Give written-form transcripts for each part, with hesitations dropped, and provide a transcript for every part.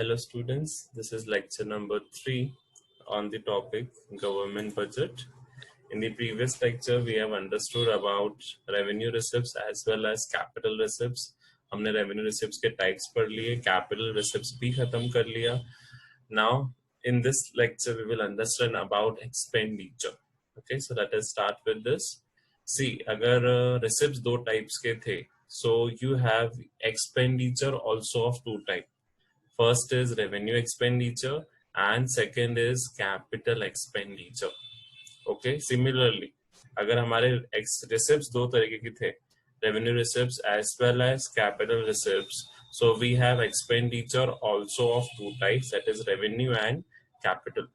Hello students, this is lecture number 3 on the topic government budget. In the previous lecture, we have understood about revenue receipts as well as capital receipts. हमने revenue receipts के types पढ़ लिए, capital receipts भी खत्म कर लिया. Now, in this lecture, we will understand about expenditure. Okay, so let us start with this. See, अगर receipts दो types के थे, so you have expenditure also of two types. First is revenue expenditure and second is capital expenditure. Okay, similarly अगर हमारे receipts दो तरीके की थे, revenue receipts as well as capital receipts, so we have expenditure also of two types, that is revenue and capital.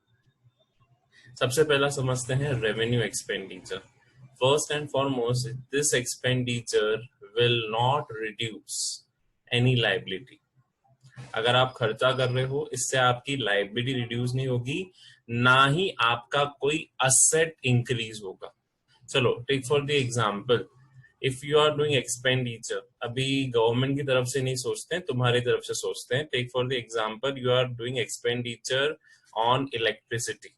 सबसे पहला समझते हैं revenue expenditure. First and foremost, this expenditure will not reduce any liability. अगर आप खर्चा कर रहे हो, इससे आपकी लायबिलिटी रिड्यूस नहीं होगी, ना ही आपका कोई असेट इंक्रीज होगा. चलो, take for the example, if you are doing expenditure, अभी गवर्नमेंट की तरफ से नहीं सोचते हैं, तुम्हारी तरफ से सोचते हैं. Take for the example, you are doing expenditure on electricity.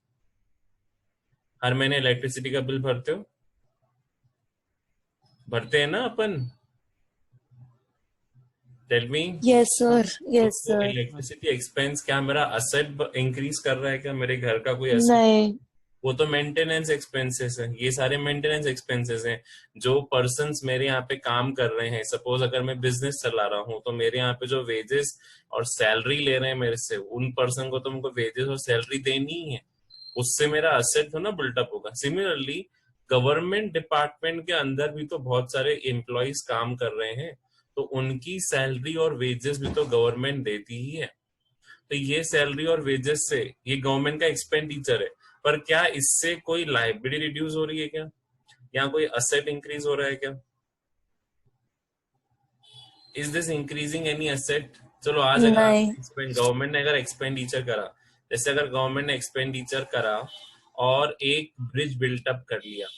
हर महीने इलेक्ट्रिसिटी का बिल भरते हो, भरते हैं ना अपन? Tell me. Yes sir. Yes तो sir. इलेक्ट्रिसिटी एक्सपेंस क्या मेरा असेट इंक्रीज कर रहा है क्या? मेरे घर का कोई असेट? नहीं. वो तो मेंटेनेंस एक्सपेंसेस है. ये सारे मेंटेनेंस एक्सपेंसेस हैं. जो पर्सन्स मेरे यहाँ पे काम कर रहे हैं, सपोज अगर मैं बिजनेस चला रहा हूँ, तो मेरे यहाँ पे जो वेजेस और सैलरी ले रहे हैं मेरे से, उन पर्सन को तो उनको वेजेस और सैलरी देनी ही है. उससे मेरा असेट तो ना बिल्टअप होगा. सिमिलरली गवर्नमेंट डिपार्टमेंट के अंदर भी तो बहुत सारे एम्प्लॉइज काम कर रहे हैं, तो उनकी सैलरी और वेजेस भी तो गवर्नमेंट देती ही है. तो ये सैलरी और वेजेस से ये गवर्नमेंट का एक्सपेंडिचर है, पर क्या इससे कोई लायबिलिटी रिड्यूस हो रही है क्या? या कोई असेट इंक्रीज हो रहा है क्या? Is this increasing any asset? चलो, आज अगर गवर्नमेंट ने अगर एक्सपेंडिचर करा, जैसे अगर गवर्नमेंट ने एक्सपेंडिचर करा और एक ब्रिज बिल्टअप कर लिया,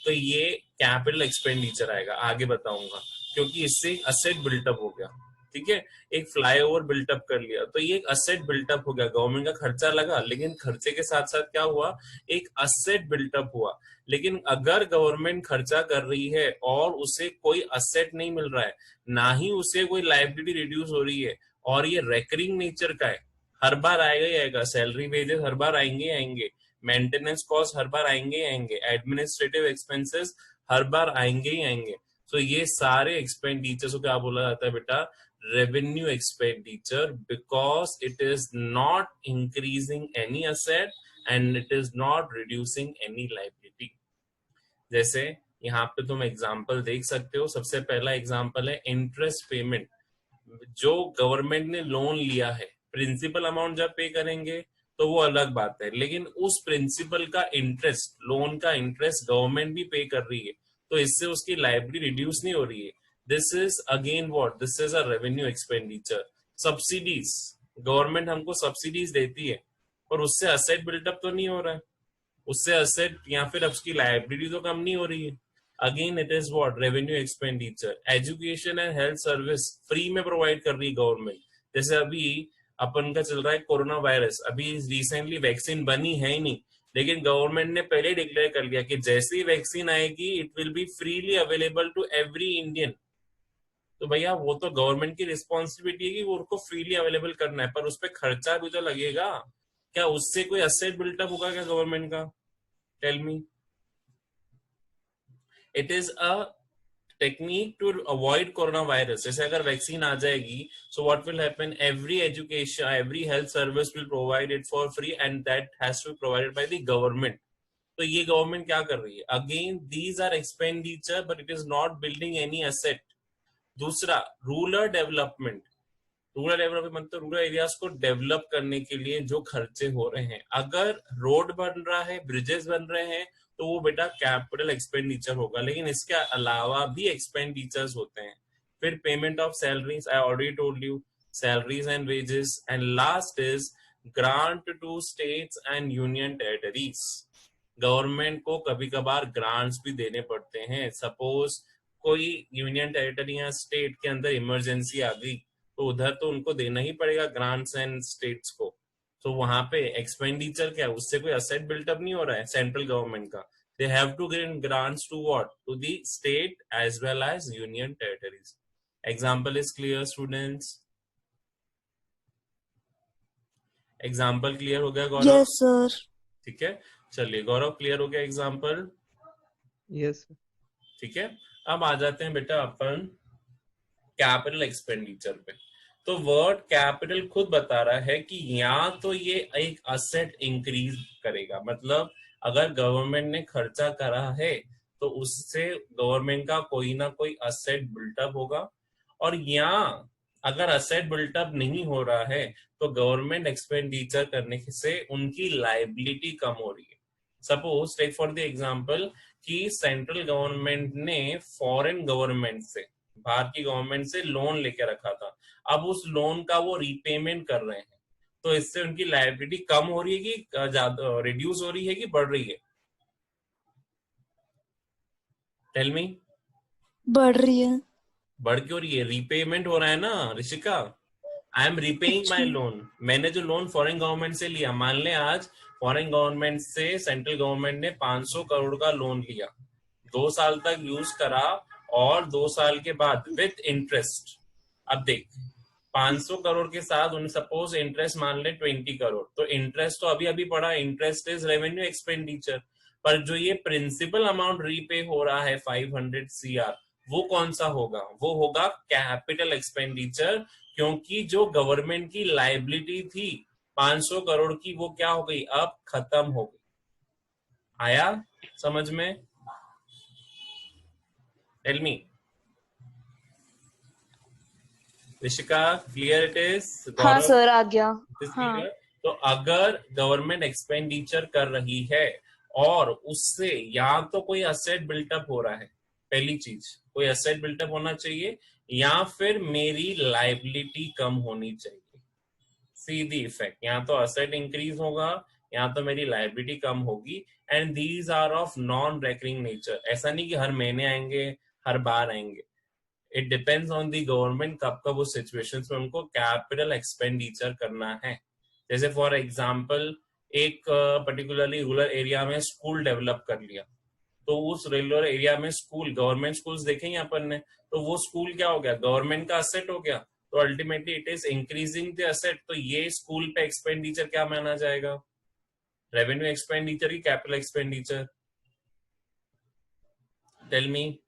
तो ये कैपिटल एक्सपेंडिचर आएगा. आगे बताऊंगा, क्योंकि इससे एक असेट बिल्टअप हो गया. ठीक है, एक फ्लाईओवर बिल्टअप कर लिया, तो ये एक असेट बिल्टअप हो गया. गवर्नमेंट का खर्चा लगा, लेकिन खर्चे के साथ साथ क्या हुआ? एक असेट बिल्टअप हुआ. लेकिन अगर गवर्नमेंट खर्चा कर रही है और उसे कोई असेट नहीं मिल रहा है, ना ही उसे कोई लायबिलिटी रिड्यूस हो रही है, और ये रेकरिंग नेचर का है, हर बार आएगा ही आएगा. सैलरी वेजेस हर बार आएंगे आएंगे, मेंटेनेंस कॉस्ट हर बार आएंगे आएंगे, एडमिनिस्ट्रेटिव एक्सपेंसेस हर बार आएंगे ही आएंगे. तो ये सारे एक्सपेंडिचर्स को क्या बोला जाता है बेटा? Revenue expenditure, because it is not increasing any asset and it is not reducing any liability. जैसे यहाँ पे तुम एग्जाम्पल देख सकते हो. सबसे पहला एग्जाम्पल है इंटरेस्ट पेमेंट. जो गवर्नमेंट ने लोन लिया है, प्रिंसिपल अमाउंट जब पे करेंगे तो वो अलग बात है, लेकिन उस प्रिंसिपल का इंटरेस्ट, लोन का इंटरेस्ट गवर्नमेंट भी पे कर रही है, तो इससे उसकी लायबिलिटी रिड्यूस नहीं हो रही है. This is again what? This is a revenue expenditure. Subsidies, government हमको सब्सिडीज देती है, पर उससे असेट बिल्टअप तो नहीं हो रहा है, उससे असेट या फिर उसकी लायबिलिटी तो कम नहीं हो रही है. Again it is what? Revenue expenditure. Education and health service free में प्रोवाइड कर रही है गवर्नमेंट. जैसे अभी अपन का चल रहा है कोरोना वायरस, अभी रिसेंटली वैक्सीन बनी है ही नहीं, लेकिन गवर्नमेंट ने पहले डिक्लेयर कर लिया कि जैसे ही वैक्सीन आएगी it will be freely available to every Indian. तो भैया वो तो गवर्नमेंट की रिस्पॉन्सिबिलिटी है कि वो उनको फ्रीली अवेलेबल करना है, पर उस पर खर्चा भी तो लगेगा. क्या उससे कोई असेट बिल्टअप होगा क्या गवर्नमेंट का? Tell me. It is a technique to avoid corona virus. जैसे अगर वैक्सीन आ जाएगी, so what will happen? Every education, every health service will provide it for free and that has to be provided by the government. तो ये government क्या कर रही है? Again these are expenditure, but it is not building any asset. दूसरा, rural development. Rural development मतलब rural areas को develop करने के लिए जो खर्चे हो रहे हैं, अगर रोड बन रहा है, ब्रिजेस बन रहे हैं, तो वो बेटा कैपिटल एक्सपेंडिचर होगा. लेकिन इसके अलावा भी एक्सपेंडिचर्स होते हैं. फिर payment of salaries, I already told you, salaries and wages. And last is grant to states and union territories. Government को कभी कभार ग्रांट्स भी देने पड़ते हैं. सपोज कोई यूनियन टेरिटरी या स्टेट के अंदर इमरजेंसी आ गई, तो उधर तो उनको देना ही पड़ेगा ग्रांट्स एंड स्टेट्स को। तो वहां पे एक्सपेंडिचर क्या है, उससे कोई असेट बिल्टअप नहीं हो रहा है सेंट्रल गवर्नमेंट का। They have to give grants to what, to the state as well as union territories. Example is clear students? Example clear हो गया गौरव? Yes sir. ठीक है, चलिए गौरव क्लियर हो गया एग्जाम्पल? यस। ठीक है, अब आ जाते हैं बेटा अपन कैपिटल एक्सपेंडिचर पे। तो वर्ड कैपिटल खुद बता रहा है कि या तो ये एक असेट इंक्रीज करेगा, मतलब अगर गवर्नमेंट ने खर्चा करा है तो उससे गवर्नमेंट का कोई ना कोई असेट बिल्टअप होगा, और या अगर असेट बिल्टअप नहीं हो रहा है तो गवर्नमेंट एक्सपेंडिचर करने से उनकी लायबिलिटी कम हो रही है। Suppose take for the example कि सेंट्रल गवर्नमेंट ने फॉरेन गवर्नमेंट से, बाहर की गवर्नमेंट से लोन लेके रखा था, अब उस लोन का वो रीपेमेंट कर रहे हैं, तो इससे उनकी लायबिलिटी कम हो रही है कि ज्यादा रिड्यूस हो रही है कि बढ़ रही है? Tell me. बढ़ रही है। बढ़ क्यों रही है? रीपेमेंट हो रहा है ना Rishika. I am repaying my loan. मैंने जो लोन फॉरेन गवर्नमेंट से लिया, मान ले आज फॉरेन गवर्नमेंट से सेंट्रल गवर्नमेंट ने 500 करोड़ का लोन लिया, 2 साल तक यूज करा, और 2 साल के बाद विथ इंटरेस्ट, अब देख 500 करोड़ के साथ उन्हें सपोज इंटरेस्ट मान ले 20 करोड़, तो इंटरेस्ट तो अभी अभी पड़ा, इंटरेस्ट इज रेवेन्यू एक्सपेंडिचर। पर जो ये प्रिंसिपल अमाउंट रीपे हो रहा है 500 CR, वो कौन सा होगा? वो होगा कैपिटल एक्सपेंडिचर, क्योंकि जो गवर्नमेंट की लायबिलिटी थी 500 करोड़ की, वो क्या हो गई, अब खत्म हो गई। आया समझ में? Tell me Rishika, clear it is? हाँ सर आ गया। हाँ। हाँ। तो अगर गवर्नमेंट एक्सपेंडिचर कर रही है और उससे या तो कोई असेट बिल्टअप हो रहा है, पहली चीज कोई असेट बिल्टअप होना चाहिए, या फिर मेरी लायबिलिटी कम होनी चाहिए। सीधी इफेक्ट, या तो असेट इंक्रीज होगा या तो मेरी लायबिलिटी कम होगी। And these are of non recurring nature. ऐसा नहीं कि हर महीने आएंगे, हर बार आएंगे। It depends on the government कब कब उस सिचुएशंस में उनको कैपिटल एक्सपेंडिचर करना है। जैसे फॉर एग्जांपल एक पर्टिकुलरली रूरल एरिया में स्कूल डेवलप कर लिया, तो उस रूरल एरिया में स्कूल, गवर्नमेंट स्कूल्स देखेंगे अपन ने, तो वो स्कूल क्या हो गया, गवर्नमेंट का असेट हो गया, तो ultimately it is increasing the asset. तो ये स्कूल पे एक्सपेंडिचर क्या माना जाएगा? रेवेन्यू एक्सपेंडिचर की कैपिटल एक्सपेंडिचर? Tell me.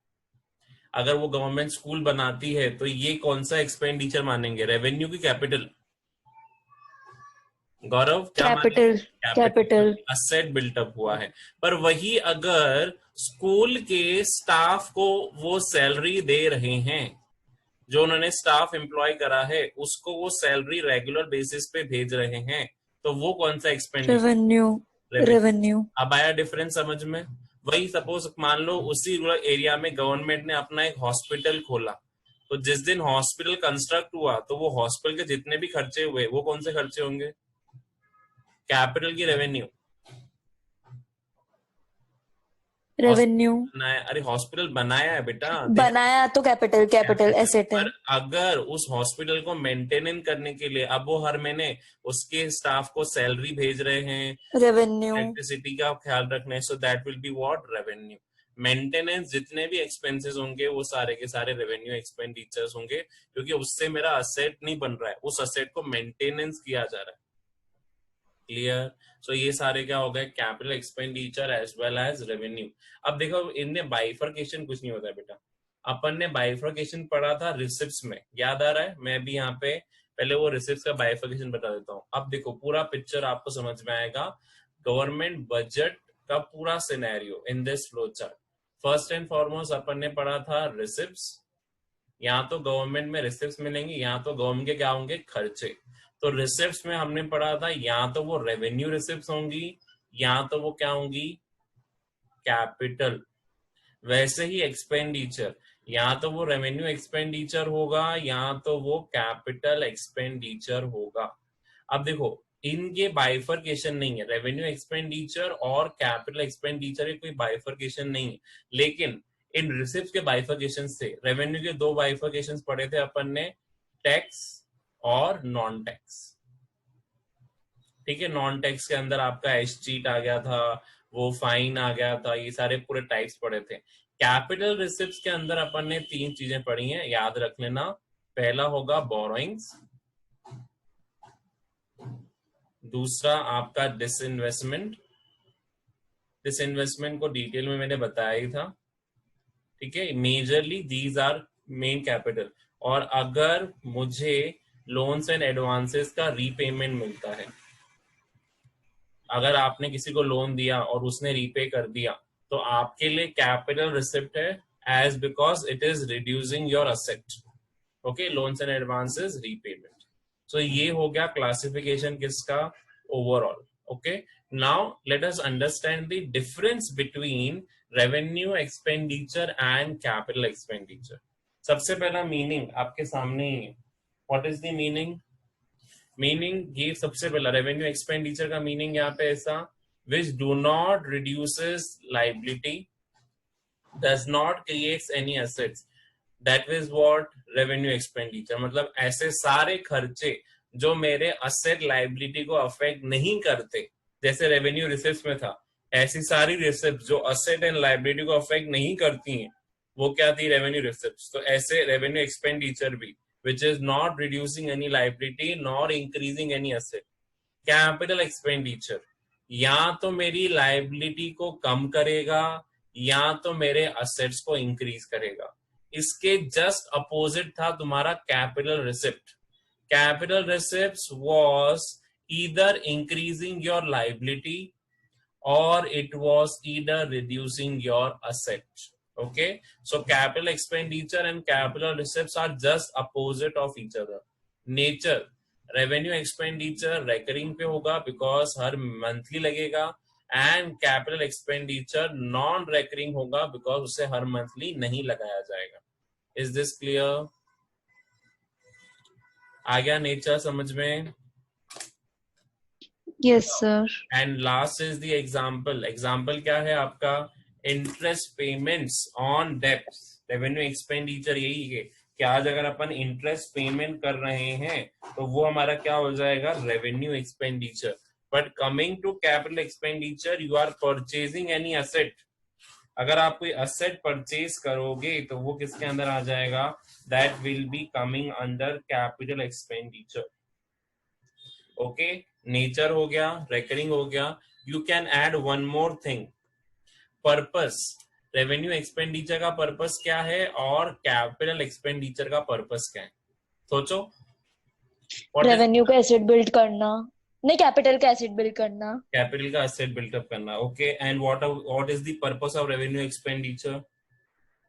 अगर वो गवर्नमेंट स्कूल बनाती है तो ये कौन सा एक्सपेंडिचर मानेंगे, रेवेन्यू की कैपिटल? गौरव क्या मानेंगे? कैपिटल। कैपिटल। असेट बिल्टअप हुआ है। पर वही अगर स्कूल के स्टाफ को वो सैलरी दे रहे हैं, जो उन्होंने स्टाफ एम्प्लॉय करा है उसको वो सैलरी रेगुलर बेसिस पे भेज रहे हैं, तो वो कौन सा एक्सपेंडिचर? रेवेन्यू। रेवेन्यू। अब आया डिफरेंस समझ में? वही सपोज मान लो उसी रूरल एरिया में गवर्नमेंट ने अपना एक हॉस्पिटल खोला, तो जिस दिन हॉस्पिटल कंस्ट्रक्ट हुआ तो वो हॉस्पिटल के जितने भी खर्चे हुए वो कौन से खर्चे होंगे? कैपिटल की रेवेन्यू? रेवेन्यू। अरे हॉस्पिटल बनाया है बेटा, बनाया तो कैपिटल। कैपिटल एसेट है। पर अगर उस हॉस्पिटल को मेंटेनेंस करने के लिए अब वो हर महीने उसके स्टाफ को सैलरी भेज रहे हैं, रेवेन्यू। इलेक्ट्रिसिटी का ख्याल रखना है, so that will be what, revenue. Maintenance जितने भी एक्सपेंसेस होंगे वो सारे के सारे रेवेन्यू एक्सपेंडिचर्स होंगे, क्योंकि उससे मेरा असेट नहीं बन रहा है, उस असेट को मेंटेनेंस किया जा रहा है। क्लियर? सो ये सारे क्या हो गए, capital expenditure as well as revenue. अब देखो इनमें बाइफर्केशन कुछ नहीं होता है बेटा। अपन ने बाइफर्केशन पढ़ा था रिसिप्ट्स में, याद आ रहा है? मैं भी यहाँ पे पहले वो रिसिप्ट्स का बाइफर्केशन बता देता हूँ। अब देखो पूरा पिक्चर आपको समझ में आएगा, गवर्नमेंट बजट का पूरा scenario in this flow chart. First and foremost अपन ने पढ़ा था रिसिप्ट्स, या तो गवर्नमेंट में रिसिप्ट्स मिलेंगे या तो गवर्नमेंट के क्या होंगे, खर्चे। तो रिसिप्ट्स में हमने पढ़ा था या तो वो रेवेन्यू रिसिप्ट्स होंगी या तो वो क्या होंगी, कैपिटल। वैसे ही एक्सपेंडिचर, या तो वो रेवेन्यू एक्सपेंडिचर होगा या तो वो कैपिटल एक्सपेंडिचर होगा। अब देखो इनके बाइफर्केशन नहीं है, रेवेन्यू एक्सपेंडिचर और कैपिटल एक्सपेंडिचर कोई बाइफर्केशन नहीं है, लेकिन इन रिसिप्ट के बाइफर्केशन से रेवेन्यू के 2 बाइफर्केशन पढ़े थे अपन ने, टैक्स और नॉन टैक्स। ठीक है, नॉन टैक्स के अंदर आपका एसचीट आ गया था, वो फाइन आ गया था, ये सारे पूरे टाइप्स पढ़े थे। कैपिटल रिसिप्ट्स के अंदर अपन ने 3 चीजें पढ़ी हैं, याद रख लेना। पहला होगा बोरोइंग्स, दूसरा आपका डिसइन्वेस्टमेंट, डिसइन्वेस्टमेंट को डिटेल में मैंने बताया ही था। ठीक है, majorly these are main capital. और अगर मुझे लोन्स एंड एडवांसेस का रीपेमेंट मिलता है, अगर आपने किसी को लोन दिया और उसने रीपे कर दिया, तो आपके लिए कैपिटल रिसिप्ट है, as because it is reducing your asset. Okay, loans and advances repayment. So ये हो गया क्लासिफिकेशन किसका, overall. Okay, now let us understand the difference between revenue expenditure and capital expenditure. सबसे पहला मीनिंग आपके सामने ही है। What is the meaning? Meaning ये सबसे पहला रेवेन्यू एक्सपेंडिचर का मीनिंग यहाँ पे ऐसा, which do not reduces liability, does not creates any assets, that is what revenue expenditure. मतलब ऐसे सारे खर्चे जो मेरे असेट लाइबिलिटी को अफेक्ट नहीं करते, जैसे रेवेन्यू रिसिप्ट्स में था, ऐसी सारी रिसिप्ट्स जो असेट एंड लाइबिलिटी को अफेक्ट नहीं करती हैं, वो क्या थी, रेवेन्यू रिसिप्ट्स। तो ऐसे रेवेन्यू एक्सपेंडिचर भी which is not reducing any liability nor increasing any asset. Capital expenditure या तो मेरी लाइबिलिटी को कम करेगा या तो मेरे असेट्स को इंक्रीज करेगा। इसके जस्ट अपोजिट था तुम्हारा capital receipt. Capital receipts was either increasing your liability और it was either reducing your asset. Okay, so capital expenditure and capital receipts are just opposite of each other. Nature, revenue expenditure recurring पे होगा because her monthly लगेगा, and capital expenditure non recurring होगा because उसे हर monthly नहीं लगाया जाएगा। Is this clear? आ गया nature समझ में? Yes, sir. And last is the example. Example क्या है आपका? Interest payments on debts. Revenue expenditure यही है कि आज अगर अपन इंटरेस्ट पेमेंट कर रहे हैं तो वो हमारा क्या हो जाएगा, revenue expenditure. But coming to capital expenditure, you are purchasing any asset. अगर आप कोई असेट परचेज करोगे तो वो किसके अंदर आ जाएगा, that will be coming under capital expenditure. Okay, nature हो गया, रेकरिंग हो गया। You can add one more thing, purpose. Revenue expenditure का पर्पस क्या है और कैपिटल एक्सपेंडिचर का पर्पस क्या है, सोचो। रेवेन्यू का एसेट बिल्ड करना, नहीं कैपिटल का एसेट बिल्ड करना, कैपिटल का एसेट बिल्डअप करना। Okay, and what is the purpose of revenue expenditure?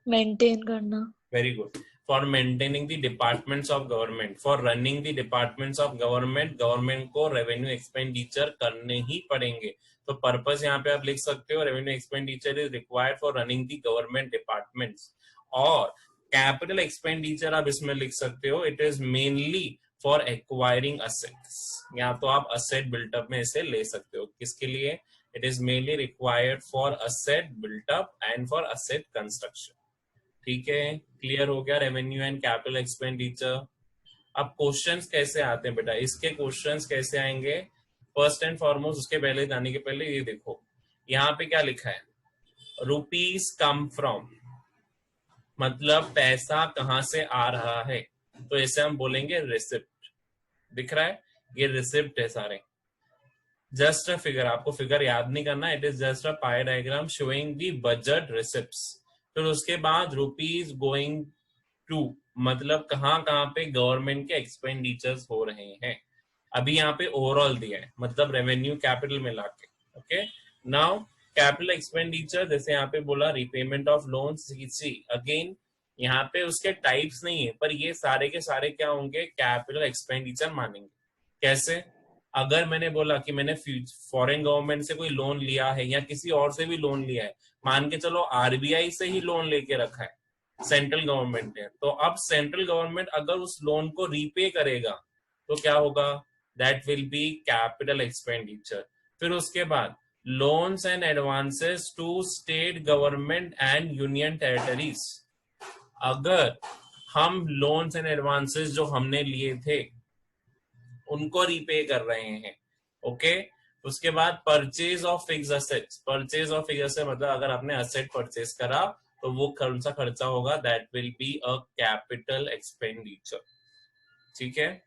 Maintain करना। Very good, for maintaining the departments of government, for running the departments of government. Government को revenue expenditure करने ही पड़ेंगे, तो purpose यहाँ पे आप लिख सकते हो, revenue expenditure is required for running the government departments. और कैपिटल एक्सपेंडिचर आप इसमें लिख सकते हो, it is mainly for acquiring assets. या तो आप असेट बिल्टअप में इसे ले सकते हो, किसके लिए, it is mainly required for asset built up and for asset construction. ठीक है, क्लियर हो गया रेवेन्यू एंड कैपिटल एक्सपेंडिचर। अब क्वेश्चंस कैसे आते हैं बेटा, इसके क्वेश्चंस कैसे आएंगे, फर्स्ट एंड फॉरमोस्ट उसके पहले जाने के पहले ये देखो यहाँ पे क्या लिखा है, रुपीज कम फ्रॉम, मतलब पैसा कहां से आ रहा है, तो इसे हम बोलेंगे रिसिप्ट। दिख रहा है, ये रिसिप्ट है सारे। जस्ट अ फिगर, आपको फिगर याद नहीं करना, it is just a pi diagram showing the budget receipts. फिर उसके बाद रुपीज गोइंग टू, मतलब कहाँ कहाँ पे गवर्नमेंट के एक्सपेंडिचर्स हो रहे हैं। अभी यहाँ पे ओवरऑल दिया है, मतलब रेवेन्यू कैपिटल में लाके। ओके, नाउ कैपिटल एक्सपेंडिचर, जैसे यहाँ पे बोला रिपेमेंट ऑफ लोन्स, अगेन यहाँ पे उसके टाइप्स नहीं है, पर ये सारे के सारे क्या होंगे, कैपिटल एक्सपेंडिचर मानेंगे। कैसे, अगर मैंने बोला कि मैंने फॉरेन गवर्नमेंट से कोई लोन लिया है या किसी और से भी लोन लिया है, मान के चलो आरबीआई से ही लोन लेके रखा है, सेंट्रल गवर्नमेंट ने, तो अब सेंट्रल गवर्नमेंट अगर उस लोन को रीपे करेगा तो क्या होगा, that will be capital expenditure. फिर उसके बाद loans and advances to state government and union territories, अगर हम लोन्स एंड एडवांसेस जो हमने लिए थे उनको रीपे कर रहे हैं। ओके, उसके बाद purchase of fix assets, purchase of fix asset मतलब अगर आपने असेट परचेज करा तो वो कौन सा खर्चा होगा, that will be a capital expenditure. ठीक है,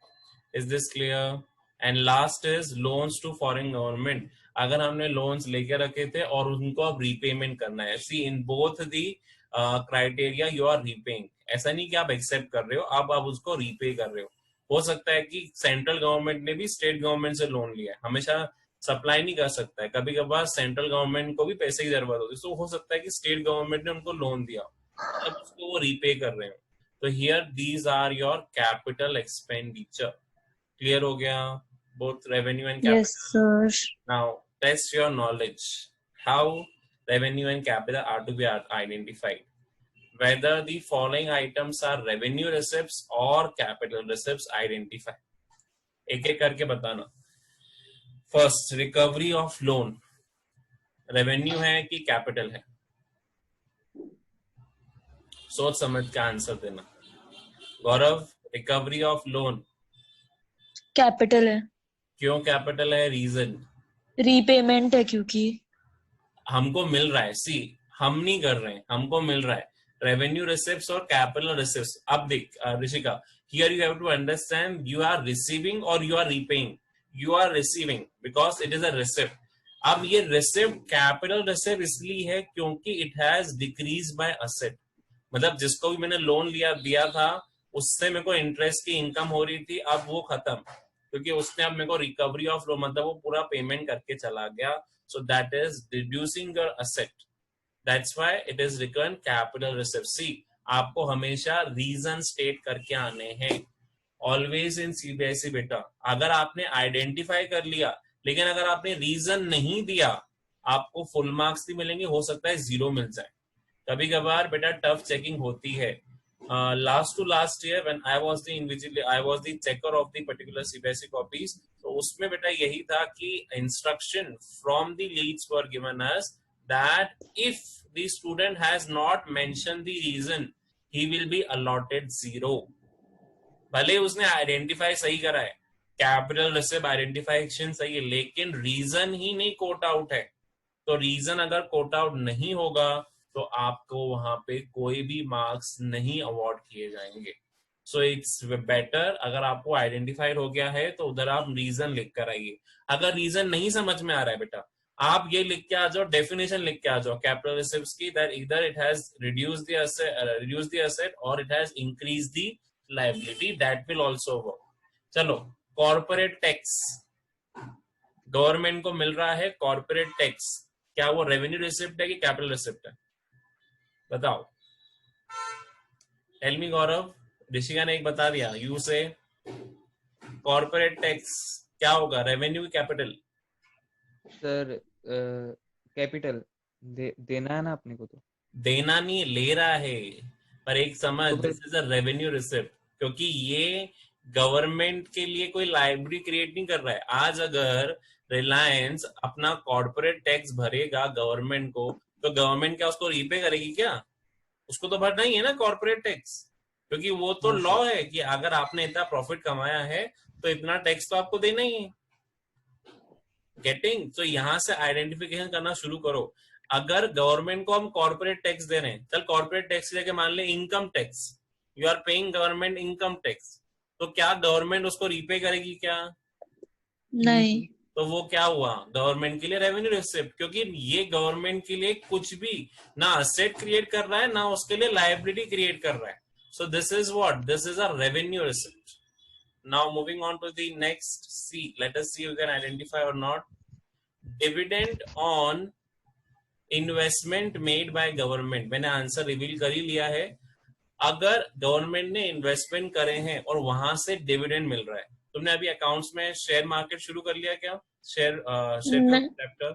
is this clear? And last is loans to foreign government, अगर हमने लोन्स लेके रखे थे और उनको अब रीपेमेंट करना है, see in both the criteria you are repaying, ऐसा नहीं कि आप एक्सेप्ट कर रहे हो, आप उसको रीपे कर रहे हो सकता है कि सेंट्रल गवर्नमेंट ने भी स्टेट गवर्नमेंट से लोन लिया है, हमेशा सप्लाई नहीं कर सकता है, कभी कभार सेंट्रल गवर्नमेंट को भी पैसे की जरूरत होती है, तो हो सकता है कि स्टेट गवर्नमेंट ने उनको लोन दिया, अब उसको वो रीपे कर रहे हो, तो here these are your capital expenditure. Clear हो गया, both revenue and Yes, capital. sir. Now test your knowledge, how revenue and capital are to be identified, whether the following items are revenue receipts or capital receipts, identify। एक एक करके बताना। First, recovery of loan revenue है कि capital है? सोच समझ के आंसर देना। गौरव, रिकवरी ऑफ लोन कैपिटल है, क्यों कैपिटल है, रीजन? रीपेमेंट है क्योंकि। हमको मिल रहा है, सी हम नहीं कर रहे हैं, हमको मिल रहा है, रेवेन्यू रिसिप्ट्स और कैपिटल रिसिप्ट्स। अब देख Rishika, here you have to understand, you are receiving और you are repaying. You are receiving because it is a receipt. अब ये रिसिप्ट कैपिटल रिसिप्ट इसलिए है क्योंकि it has decrease by asset, मतलब जिसको भी मैंने लोन दिया था उससे मेरे को इंटरेस्ट की इनकम हो रही थी, अब वो खत्म, क्योंकि उसने अब मेरे को रिकवरी ऑफ लोन मतलब वो पूरा पेमेंट करके चला गया, so that is reducing your asset, that's why it is written capital receipt। see, आपको हमेशा रीजन स्टेट करके आने हैं, ऑलवेज इन सीबीएसई बेटा। अगर आपने आइडेंटिफाई कर लिया लेकिन अगर आपने रीजन नहीं दिया आपको फुल मार्क्स नहीं मिलेंगे, हो सकता है 0 मिल जाए। कभी कभार बेटा टफ चेकिंग होती है। Last to last year when I was the checker of the particular CBSE copies, तो उसमें बेटा यही था कि instruction from the leads were given us that if the student has not mention the reason he will be allotted 0। भले उसने identify सही करा है, कैपिटल रिसिप्ट आइडेंटिफिकेशन सही है, लेकिन रीजन ही नहीं कोट आउट है, तो रीजन अगर कोट आउट नहीं होगा तो आपको वहां पे कोई भी मार्क्स नहीं अवार्ड किए जाएंगे। सो इट्स बेटर, अगर आपको आइडेंटिफाइड हो गया है तो उधर आप रीजन लिख कर आइए। अगर रीजन नहीं समझ में आ रहा है बेटा, आप ये लिख के आ जाओ, डेफिनेशन लिख के आ जाओ कैपिटल रिसिप्ट्स की, दैट इधर it has reduce the asset और it has increase the liability, that will also work. चलो, कॉर्पोरेट टैक्स गवर्नमेंट को मिल रहा है, कॉर्पोरेट टैक्स क्या वो रेवेन्यू रिसिप्ट है कि कैपिटल रिसिप्ट है? बताओ, टेल मी गौरव। ऋषिका ने एक बता दिया, यू से कॉर्पोरेट टैक्स क्या होगा, रेवेन्यू की कैपिटल? सर कैपिटल देना है ना अपने को, तो देना नहीं, ले रहा है, पर एक समझ, तो this is a revenue receipt, क्योंकि ये गवर्नमेंट के लिए कोई लाइबिलिटी क्रिएट नहीं कर रहा है। आज अगर रिलायंस अपना कॉर्पोरेट टैक्स भरेगा गवर्नमेंट को, तो गवर्नमेंट क्या उसको रीपे करेगी क्या? उसको तो भरना ही है ना कॉर्पोरेट टैक्स, क्योंकि वो तो हाँ लॉ सर। है कि अगर आपने इतना प्रॉफिट कमाया है तो इतना टैक्स तो आपको देना ही है। गेटिंग? तो यहां से आइडेंटिफिकेशन करना शुरू करो। अगर गवर्नमेंट को हम कॉर्पोरेट टैक्स दे रहे हैं, चल कॉर्पोरेट टैक्स जगह मान ले income tax, you are paying government income tax, तो क्या गवर्नमेंट उसको रीपे करेगी क्या? नहीं। तो वो क्या हुआ, गवर्नमेंट के लिए रेवेन्यू रिसिप्ट, क्योंकि ये गवर्नमेंट के लिए कुछ भी ना असेट क्रिएट कर रहा है ना उसके लिए लायबिलिटी क्रिएट कर रहा है। So this is what, this is a revenue receipt. Now moving on to the next, see let us see you can identify और not. Dividend on investment made by government, मैंने answer reveal कर ही लिया है। अगर government ने investment करे हैं और वहां से डिविडेंड मिल रहा है, तुमने अभी अकाउंट्स में शेयर मार्केट शुरू कर लिया क्या? शेयर नहीं, चैप्टर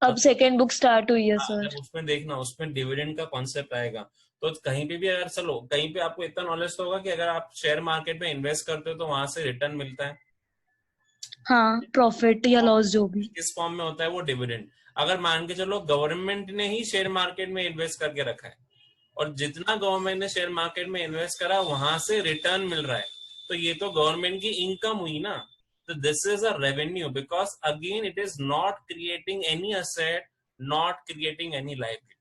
अब सेकेंड बुक स्टार्ट हुई है सर। जब उसमें देखना, उसमें डिविडेंड का कॉन्सेप्ट आएगा, तो कहीं पे भी अगर चलो कहीं पे आपको इतना नॉलेज तो होगा कि अगर आप शेयर मार्केट में इन्वेस्ट करते हो तो वहां से रिटर्न मिलता है, हाँ, प्रॉफिट या लॉस जो भी। किस फॉर्म में होता है वो डिविडेंड। अगर मान के चलो गवर्नमेंट ने ही शेयर मार्केट में इन्वेस्ट करके रखा है, और जितना गवर्नमेंट ने शेयर मार्केट में इन्वेस्ट करा वहां से रिटर्न मिल रहा है, तो ये तो गवर्नमेंट की इनकम हुई ना. तो this is a revenue because again it is not creating any asset, not creating any liability.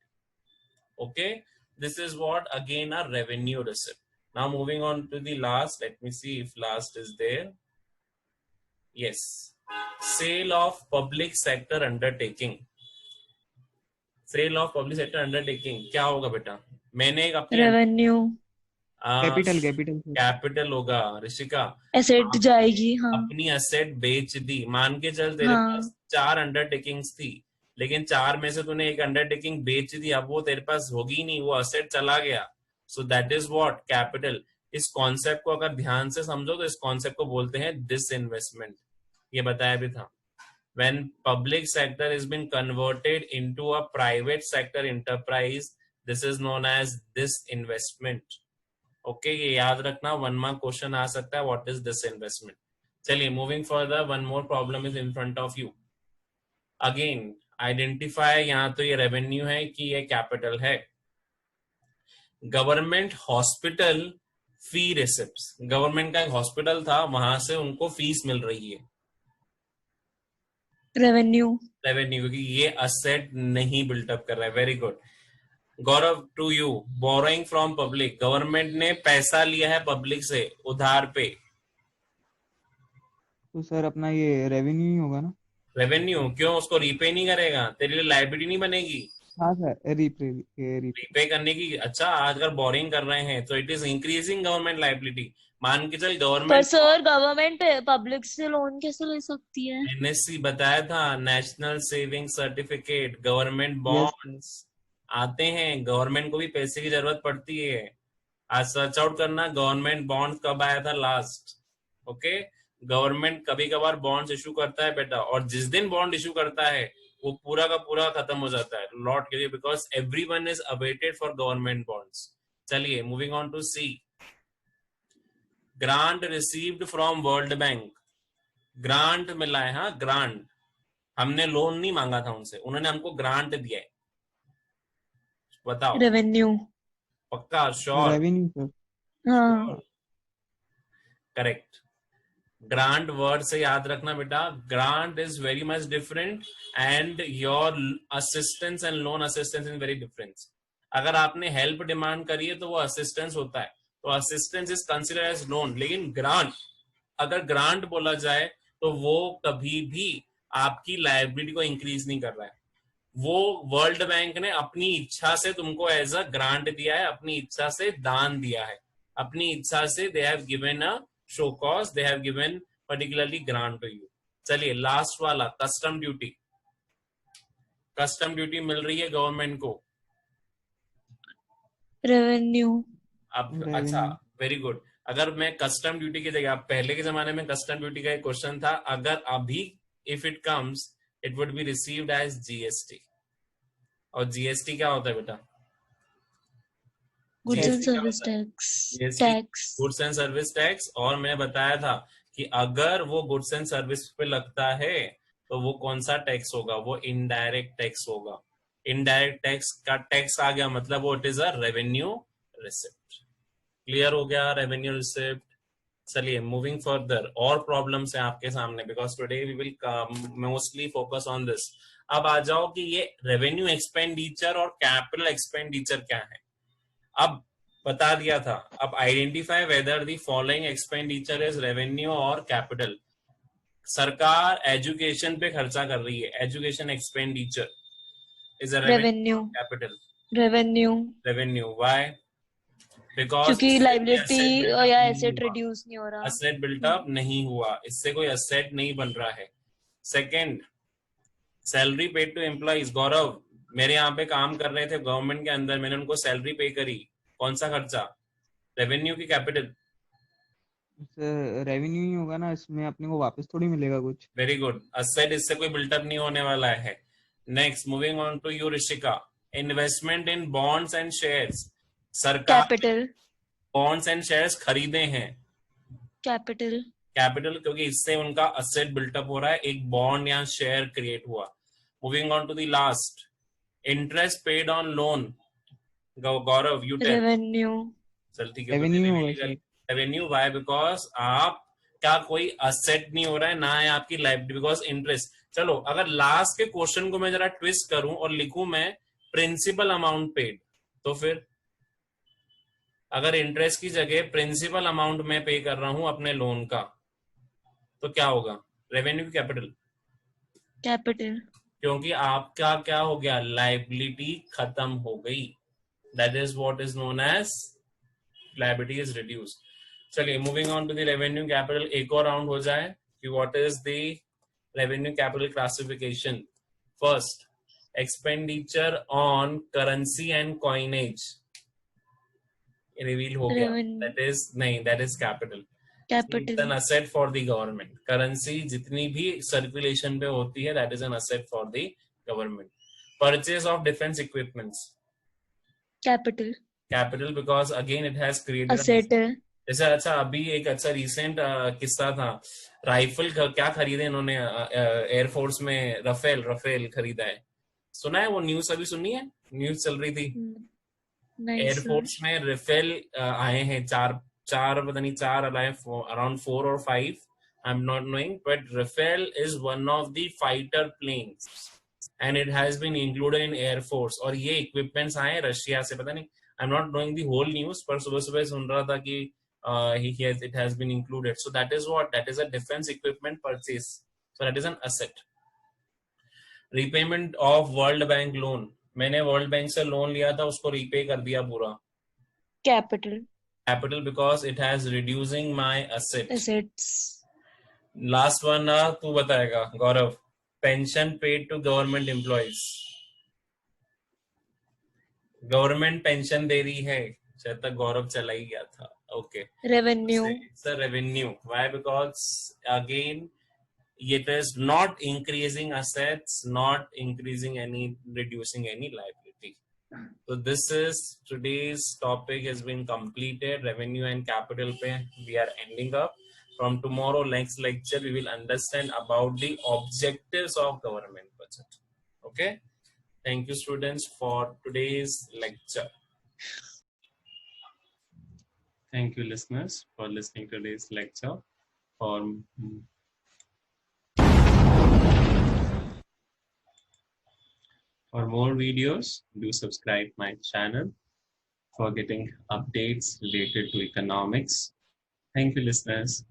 Okay, this is what again a revenue receipt. Now moving on to the last, let me see if last is there. Yes, sale of public sector undertaking. Sale of public sector undertaking क्या होगा बेटा? मैंने एक अपनी revenue, capital capital होगा Rishika. Asset जाएगी. हाँ अपनी असेट बेच दी, मान के चल तेरे हाँ पास 4 अंडरटेकिंग्स थी, लेकिन 4 में से तूने एक अंडरटेकिंग बेच दी, अब वो तेरे पास होगी नहीं, वो असेट चला गया. So that is what capital. इस कॉन्सेप्ट को अगर ध्यान से समझो तो इस कॉन्सेप्ट को बोलते हैं डिसइन्वेस्टमेंट. ये बताया भी था. When public sector is been converted into a private sector enterprise, this is known as disinvestment. Okay, ये याद रखना, 1 मार्क क्वेश्चन आ सकता है, व्हाट इज दिस इन्वेस्टमेंट. चलिए moving further, one more problem is in front of you. Again identify, यहाँ तो ये revenue है कि ये कैपिटल है. गवर्नमेंट हॉस्पिटल फी रिसिप्ट्स, गवर्नमेंट का एक हॉस्पिटल था, वहां से उनको फीस मिल रही है. रेवेन्यू, रेवेन्यू, क्योंकि ये असेट नहीं बिल्टअप कर रहा है. Very good Gaurav, to you. Borrowing from public, government ने पैसा लिया है पब्लिक से उधार पे. तो सर अपना ये रेवेन्यू ही होगा ना? रेवेन्यू क्यों, उसको रीपे नहीं करेगा, तेरे लिए लाइबिलिटी नहीं बनेगी हाँ सर, रीपे रीपे करने की. अच्छा, आज अगर बोरिंग कर रहे हैं तो it is increasing government liability. मान के चल पर गवर्नमेंट, सर गवर्नमेंट पब्लिक से लोन कैसे ले सकती है? एनएससी बताया था, national saving certificate, government bonds आते हैं. गवर्नमेंट को भी पैसे की जरूरत पड़ती है. आज सर्च आउट करना गवर्नमेंट बॉन्ड कब आया था लास्ट. ओके, गवर्नमेंट कभी कभार बॉन्ड्स इशू करता है बेटा, और जिस दिन बॉन्ड इशू करता है वो पूरा का पूरा खत्म हो जाता है लॉट के लिए, because everyone is awaited for government bonds. चलिए moving on to C. Grant received from World Bank, grant मिला है. हाँ, ग्रांट, हमने लोन नहीं मांगा था उनसे, उन्होंने हमको ग्रांट दिया है. बताओ. रेवेन्यू, पक्का? श्योर? Revenue sir. हाँ करेक्ट. ग्रांट वर्ड से याद रखना बेटा, grant is very much different and your assistance and loan assistance is very different. अगर आपने हेल्प डिमांड करी है तो वो असिस्टेंस होता है, तो assistance is consider as loan. लेकिन ग्रांट, अगर ग्रांट बोला जाए तो वो कभी भी आपकी लायबिलिटी को इंक्रीज नहीं कर रहा है. वो वर्ल्ड बैंक ने अपनी इच्छा से तुमको एज अ ग्रांट दिया है, अपनी इच्छा से दान दिया है, अपनी इच्छा से they have given a show cause, they have given particularly grant to you. चलिए लास्ट वाला, कस्टम ड्यूटी. कस्टम ड्यूटी मिल रही है गवर्नमेंट को. रेवेन्यू, अब Revenue. अच्छा, वेरी गुड. अगर मैं कस्टम ड्यूटी की जगह, पहले के जमाने में कस्टम ड्यूटी का एक क्वेश्चन था, अगर अभी if it comes it would be received as GST. और जीएसटी क्या होता है बेटा? गुड्स एंड GST क्या सर्विस होता है? Tax, GST tax. Goods and service tax. और मैं बताया था कि अगर वो गुड्स एंड सर्विस पे लगता है तो वो कौन सा टैक्स होगा? वो इनडायरेक्ट टैक्स होगा. इनडायरेक्ट टैक्स का टैक्स आ गया मतलब वो it is a revenue receipt. Clear हो गया रेवेन्यू रिसिप्ट. चलिए मूविंग फर्दर, और प्रॉब्लम्स हैं आपके सामने because today we will mostly focus on this. अब आ जाओ कि ये रेवेन्यू एक्सपेंडिचर और कैपिटल एक्सपेंडिचर क्या है. अब बता दिया था. अब identify whether the following expenditure is revenue और कैपिटल. सरकार एजुकेशन पे खर्चा कर रही है, education expenditure is a revenue, capital, revenue, revenue. Why? Because क्योंकि लाइबिलिटी या एसेट रिड्यूस नहीं हो रहा. असेट बिल्टअप नहीं हुआ, इससे कोई असेट नहीं बन रहा है. Second, salary paid to employees. Gaurav, मेरे यहाँ पे काम कर रहे थे गवर्नमेंट के अंदर, मैंने उनको सैलरी पे करी, कौन सा खर्चा? रेवेन्यू की कैपिटल? सर रेवेन्यू ही होगा ना, इसमें अपने को वापस थोड़ी मिलेगा कुछ. Very good. असेट इससे कोई बिल्टअप नहीं होने वाला है. Next moving on to you Rishika. Investment in bonds and shares. सरकार कैपिटल, बॉन्ड्स एंड शेयर्स खरीदे हैं, कैपिटल, कैपिटल, क्योंकि इससे उनका असेट बिल्टअप हो रहा है, एक बॉन्ड या शेयर क्रिएट हुआ. Moving on to the last, interest paid on loan. Gaurav you tell. Revenue. चल ठीक है, तो रेवेन्यू होगा शायद। रेवेन्यू वाई, बिकॉज आप क्या कोई असेट नहीं हो रहा है, ना है आपकी लाइबिलिटी, बिकॉज इंटरेस्ट। चलो अगर लास्ट के क्वेश्चन को मैं जरा ट्विस्ट करूं और लिखूं मैं प्रिंसिपल अमाउंट पेड, तो फिर अगर इंटरेस्ट की जगह प्रिंसिपल अमाउंट मैं पे कर रहा हूं अपने लोन का, तो क्या होगा? रेवेन्यू की कैपिटल, कैपिटल। क्योंकि आपका क्या हो गया, लाइबिलिटी खत्म हो गई। That is what is known as liability is reduce. चलिए moving on to the revenue capital, एक और राउंड हो जाए कि what is the revenue capital classification. First, expenditure on currency and coinage reveal हो गया, दैट इज नहीं, that is capital. Capital. An asset for the government, currency जितनी भी सर्कुलेशन पे होती है that is an asset for the government. Purchase of defence equipments, capital. Capital, because again it has created. Asset. जैसे अच्छा अभी एक अच्छा रिसेंट किस्सा था, राइफल क्या खरीदे इन्होंने एयरफोर्स में, रफेल खरीदा है। सुना है वो न्यूज? अभी सुनी है, न्यूज चल रही थी नहीं एयरफोर्स में रफेल आए हैं, चार पता नहीं, चार आए, around 4 or 5, I am not knowing, but Rafale is one of the fighter planes and it has been included in air force. और ये इक्विपमेंट्स आए रशिया से, पता नहीं, I am not knowing the whole news, पर सुबह सुबह सुन रहा था कि it has been included. So that is what, that is a defense equipment purchase. So that is an asset. Repayment of World Bank loan, मैंने World Bank से loan लिया था, उसको रीपे कर दिया पूरा। Capital. Capital, because it has reducing my asset. assets। Last one तू बताएगा Gaurav, pension paid to government employees, government pension दे रही है, शायद तक गौरव चला ही गया था। Okay, revenue. it's a revenue. Why? Because again it is not increasing assets, not increasing any, reducing any liability. So this is today's topic has been completed. Revenue and capital pay we are ending up. From tomorrow next lecture we will understand about the objectives of government budget. Okay, thank you students for today's lecture. Thank you listeners for listening to today's lecture. For more videos, do subscribe my channel for getting updates related to economics. Thank you listeners.